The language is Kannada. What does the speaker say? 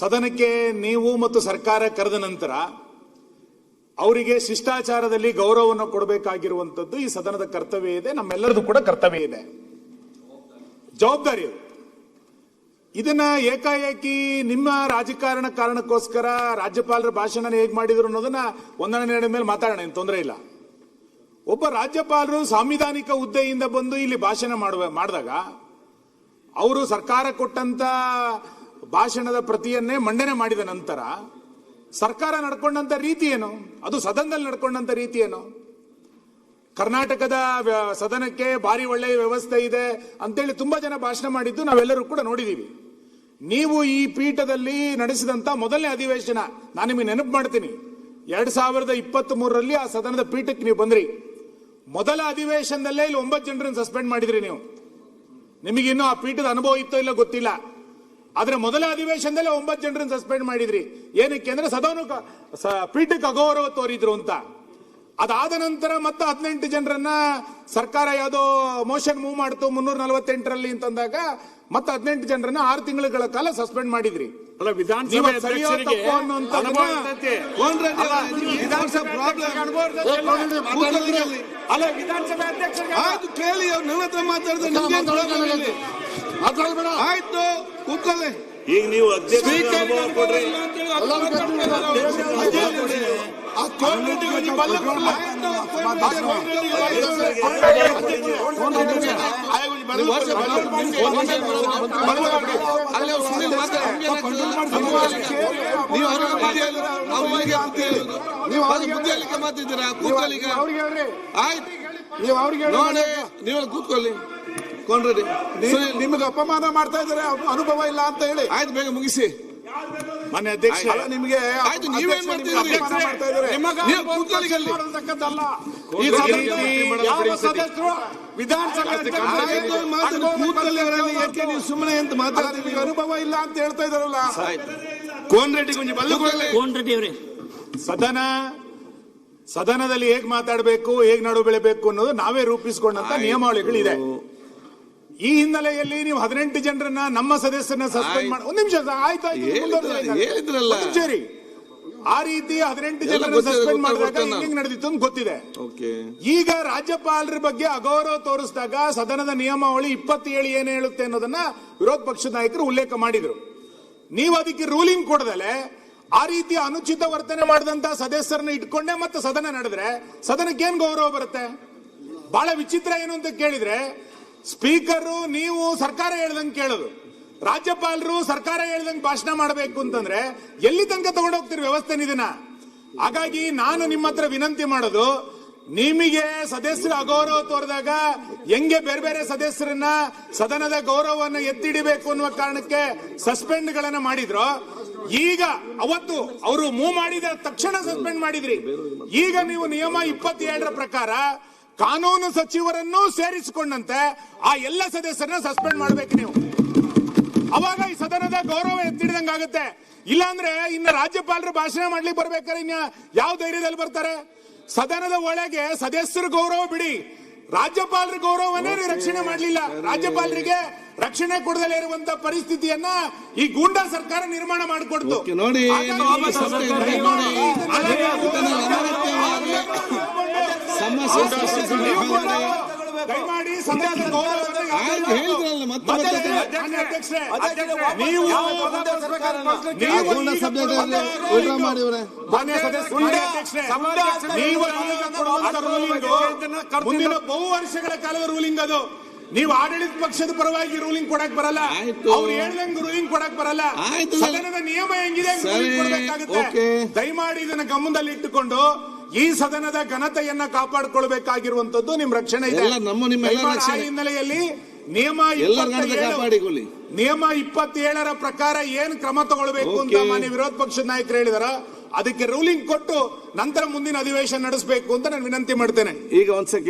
ಸದನಕ್ಕೆ ನೀವು ಮತ್ತು ಸರ್ಕಾರ ಕರೆದ ನಂತರ ಅವರಿಗೆ ಶಿಷ್ಟಾಚಾರದಲ್ಲಿ ಗೌರವವನ್ನು ಕೊಡಬೇಕಾಗಿರುವಂತದ್ದು ಈ ಸದನದ ಕರ್ತವ್ಯ ಇದೆ, ನಮ್ಮೆಲ್ಲರದು ಕೂಡ ಕರ್ತವ್ಯ ಇದೆ, ಜವಾಬ್ದಾರಿ. ಇದನ್ನ ಏಕಾಏಕಿ ನಿಮ್ಮ ರಾಜಕಾರಣ ಕಾರಣಕ್ಕೋಸ್ಕರ ರಾಜ್ಯಪಾಲರ ಭಾಷಣ ಹೇಗೆ ಮಾಡಿದ್ರು ಅನ್ನೋದನ್ನ ಒಂದನೇ ಮೇಲೆ ಮಾತಾಡೋಣ, ಏನು ತೊಂದರೆ ಇಲ್ಲ. ಒಬ್ಬ ರಾಜ್ಯಪಾಲರು ಸಾಂವಿಧಾನಿಕ ಹುದ್ದೆಯಿಂದ ಬಂದು ಇಲ್ಲಿ ಭಾಷಣ ಮಾಡಿದಾಗ ಅವರು ಸರ್ಕಾರ ಕೊಟ್ಟಂತ ಭಾಷಣದ ಪ್ರತಿಯನ್ನೇ ಮಂಡನೆ ಮಾಡಿದ ನಂತರ ಸರ್ಕಾರ ನಡ್ಕೊಂಡಂತ ರೀತಿ ಏನು, ಅದು ಸದನದಲ್ಲಿ ನಡ್ಕೊಂಡಂತ ರೀತಿ ಏನು? ಕರ್ನಾಟಕದ ಸದನಕ್ಕೆ ಭಾರಿ ಒಳ್ಳೆಯ ವ್ಯವಸ್ಥೆ ಇದೆ ಅಂತೇಳಿ ತುಂಬಾ ಜನ ಭಾಷಣ ಮಾಡಿದ್ದು ನಾವೆಲ್ಲರೂ ಕೂಡ ನೋಡಿದೀವಿ. ನೀವು ಈ ಪೀಠದಲ್ಲಿ ನಡೆಸಿದಂತ ಮೊದಲನೇ ಅಧಿವೇಶನ ನಾನು ನಿಮಗೆ ನೆನಪು ಮಾಡ್ತೀನಿ, 2023ರಲ್ಲಿ ಆ ಸದನದ ಪೀಠಕ್ಕೆ ನೀವು ಬಂದ್ರಿ. ಮೊದಲ ಅಧಿವೇಶನದಲ್ಲೇ ಇಲ್ಲಿ 9 ಜನರನ್ನು ಸಸ್ಪೆಂಡ್ ಮಾಡಿದ್ರಿ ನೀವು. ನಿಮಗಿನ್ನೂ ಆ ಪೀಠದ ಅನುಭವ ಇತ್ತೋ ಇಲ್ಲ ಗೊತ್ತಿಲ್ಲ, ಆದ್ರೆ ಮೊದಲ ಅಧಿವೇಶನದಲ್ಲೇ 9 ಜನರನ್ನು ಸಸ್ಪೆಂಡ್ ಮಾಡಿದ್ರಿ. ಏನಕ್ಕೆ ಅಂದ್ರೆ ಸದನ ಪೀಠಕ್ಕೆ ಅಗೌರವ ತೋರಿದ್ರು ಅಂತ. ಅದಾದ ನಂತರ ಮತ್ತೆ 18 ಜನರನ್ನ ಸರ್ಕಾರ ಯಾವುದೋ ಮೋಷನ್ ಮೂವ್ ಮಾಡ್ತು 348ರಲ್ಲಿ ಅಂತಂದಾಗ ಮತ್ತೆ 18 ಜನರನ್ನ 6 ತಿಂಗಳ ಕಾಲ ಸಸ್ಪೆಂಡ್ ಮಾಡಿದ್ರಿ. ಅಲ್ಲ, ವಿಧಾನಸಭೆ ಅಧ್ಯಕ್ಷರಿಗೆ ಕೇಳಿ ನನ್ನ ಹತ್ರ ಮಾತಾಡಿದ್ರೆ ಆಯ್ತು ಕೂತ್ಕೊಳ್ಳಿ. ಈಗ ನೀವು ಅಧ್ಯಕ್ಷ ಕೊಡ್ರಿ. ಬುದ್ಧಿಯಲ್ಲಿಗೆ ಮಾತಿದ್ದೀರಾ? ಕೂತ್ಕೊಳ್ಳಿ. ಆಯ್ತು, ನೀವು ಕೂತ್ಕೊಳ್ಳಿ. ನಿಮಗೆ ಅಪಮಾನ ಮಾಡ್ತಾ ಇದ್ದಾರೆ, ಅನುಭವ ಇಲ್ಲ ಅಂತ ಹೇಳಿ. ಆಯ್ತು, ಬೇಗ ಮುಗಿಸಿ. ಮಾನ್ಯ ಅಧ್ಯಕ್ಷ, ನಿಮಗೆ ಆಯ್ತು, ನೀವೇನ್ ಮಾಡ್ತಿದ್ದೀರಿ? ನೀವು ಸುಮ್ಮನೆ ಅಂತ ಮಾತಾಡ್ತೀವಿ, ಅನುಭವ ಇಲ್ಲ ಅಂತ ಹೇಳ್ತಾ ಇದಾರಲ್ಲ. ಕೋನ್ ರೆಡ್ಡಿ ಕೊಂಚ ಕೋನ್ ರೆಡ್ಡಿ ಅವರೇ, ಸದನದಲ್ಲಿ ಹೇಗ್ ಮಾತಾಡಬೇಕು, ಹೇಗ್ ನಡು ಬೆಳೆಬೇಕು ಅನ್ನೋದು ನಾವೇ ರೂಪಿಸಿಕೊಂಡಂತ ನಿಯಮಾವಳಿಗಳಿದೆ. ಈ ಹಿನ್ನೆಲೆಯಲ್ಲಿ ನೀವು 18 ಜನರನ್ನ ನಮ್ಮ ಸದಸ್ಯರನ್ನ ಸಸ್ಪೆಂಡ್ ಮಾಡಿ ಒಂದು ನಿಮಿಷ ಆಯ್ತು ಸರಿ, ಆ ರೀತಿ 18 ಜನರನ್ನ ಸಸ್ಪೆಂಡ್ ಮಾಡಿದಾಗ ಹಿಂಗ್ ನಡೆದಿತ್ತು ಅಂತ ಗೊತ್ತಿದೆ. ಈಗ ರಾಜ್ಯಪಾಲರ ಬಗ್ಗೆ ಅಗೌರವ ತೋರಿಸಿದಾಗ ಸದನದ ನಿಯಮಾವಳಿ 27 ಏನ್ ಹೇಳುತ್ತೆ ಅನ್ನೋದನ್ನ ವಿರೋಧ ಪಕ್ಷದ ನಾಯಕರು ಉಲ್ಲೇಖ ಮಾಡಿದ್ರು. ನೀವು ಅದಕ್ಕೆ ರೂಲಿಂಗ್ ಕೊಡದಲೆ ಆ ರೀತಿ ಅನುಚಿತ ವರ್ತನೆ ಮಾಡಿದಂತ ಸದಸ್ಯರನ್ನ ಇಟ್ಕೊಂಡೆ ಮತ್ತೆ ಸದನ ನಡೆದ್ರೆ ಸದನಕ್ಕೆ ಏನ್ ಗೌರವ ಬರುತ್ತೆ? ಬಹಳ ವಿಚಿತ್ರ ಏನು ಅಂತ ಕೇಳಿದ್ರೆ, ಸ್ಪೀಕರ್ ನೀವು ಸರ್ಕಾರ ಹೇಳ್ದಂಗೆ ಕೇಳೋದು, ರಾಜ್ಯಪಾಲರು ಸರ್ಕಾರ ಹೇಳ್ದಂಗೆ ಭಾಷಣ ಮಾಡಬೇಕು ಅಂತಂದ್ರೆ ಎಲ್ಲಿ ತನಕ ತಗೊಂಡೋಗ್ತೀರಿ ವ್ಯವಸ್ಥೆ ಇದನ್ನ? ಹಾಗಾಗಿ ನಾನು ನಿಮ್ಮ ಹತ್ರ ವಿನಂತಿ ಮಾಡೋದು, ನಿಮಗೆ ಸದಸ್ಯರ ಅಗೌರವ ತೋರಿದಾಗ ಹೆಂಗೆ ಬೇರೆ ಬೇರೆ ಸದಸ್ಯರನ್ನ ಸದನದ ಗೌರವವನ್ನು ಎತ್ತಿಡಿಬೇಕು ಅನ್ನುವ ಕಾರಣಕ್ಕೆ ಸಸ್ಪೆಂಡ್ ಗಳನ್ನ ಮಾಡಿದ್ರು, ಈಗ ಅವತ್ತು ಅವರು ಮೂವ್ ಮಾಡಿದ ತಕ್ಷಣ ಸಸ್ಪೆಂಡ್ ಮಾಡಿದ್ರಿ. ಈಗ ನೀವು ನಿಯಮ 27ರ ಪ್ರಕಾರ ಕಾನೂನು ಸಚಿವರನ್ನು ಸೇರಿಸಿಕೊಂಡಂತೆ ಆ ಎಲ್ಲ ಸದಸ್ಯರನ್ನ ಸಸ್ಪೆಂಡ್ ಮಾಡಬೇಕು ನೀವು. ಅವಾಗ ಈ ಸದನದ ಗೌರವ ಎತ್ತಿಡಿದಂಗಾಗುತ್ತೆ. ಇಲ್ಲಾಂದ್ರೆ ಇನ್ನ ರಾಜ್ಯಪಾಲರು ಭಾಷಣ ಮಾಡ್ಲಿಕ್ಕೆ ಬರ್ಬೇಕಾದ್ರೆ ಇನ್ನ ಯಾವ ಧೈರ್ಯದಲ್ಲಿ ಬರ್ತಾರೆ? ಸದನದ ಒಳಗೆ ಸದಸ್ಯರ ಗೌರವ ಬಿಡಿ, ರಾಜ್ಯಪಾಲರ ಗೌರವವನ್ನೇ ರಕ್ಷಣೆ ಮಾಡಲಿಲ್ಲ. ರಾಜ್ಯಪಾಲರಿಗೆ ರಕ್ಷಣೆ ಕೊಡದಲೇ ಇರುವಂತ ಪರಿಸ್ಥಿತಿಯನ್ನ ಈ ಗೂಂಡಾ ಸರ್ಕಾರ ನಿರ್ಮಾಣ ಮಾಡಿಕೊಡ್ತು. ನೋಡಿ, ದಯಮಾಡಿ ಸದನದ ಗೌರವವನ್ನು ಮುಂದಿನ ಬಹು ವರ್ಷಗಳ ಕಾಲದ ರೂಲಿಂಗ್ ಅದು. ನೀವು ಆಡಳಿತ ಪಕ್ಷದ ಪರವಾಗಿ ರೂಲಿಂಗ್ ಕೊಡಕ್ ಬರಲ್ಲ, ಅವ್ರು ಹೇಳ್ದಂಗೆ ರೂಲಿಂಗ್ ಕೊಡಕ್ ಬರಲ್ಲ. ಸದನದ ನಿಯಮ ಹೆಂಗಿದೆ ಕೊಡಬೇಕಾಗುತ್ತೆ. ದಯಮಾಡಿ ಇದನ್ನ ಗಮನದಲ್ಲಿ ಇಟ್ಟುಕೊಂಡು ಈ ಸದನದ ಘನತೆಯನ್ನ ಕಾಪಾಡಿಕೊಳ್ಬೇಕಾಗಿರುವಂತದ್ದು ನಿಮ್ ರಕ್ಷಣೆ ಇದೆ. ಆ ಹಿನ್ನೆಲೆಯಲ್ಲಿ ನಿಯಮ 27ರ ಪ್ರಕಾರ ಏನ್ ಕ್ರಮ ತಗೊಳ್ಬೇಕು ಅಂತ ಮಾನ್ಯ ವಿರೋಧ ಪಕ್ಷದ ನಾಯಕರು ಹೇಳಿದಾರ, ಅದಕ್ಕೆ ರೂಲಿಂಗ್ ಕೊಟ್ಟು ನಂತರ ಮುಂದಿನ ಅಧಿವೇಶನ ನಡೆಸಬೇಕು ಅಂತ ನಾನು ವಿನಂತಿ ಮಾಡ್ತೇನೆ. ಈಗ ಒಂದ್ಸಲ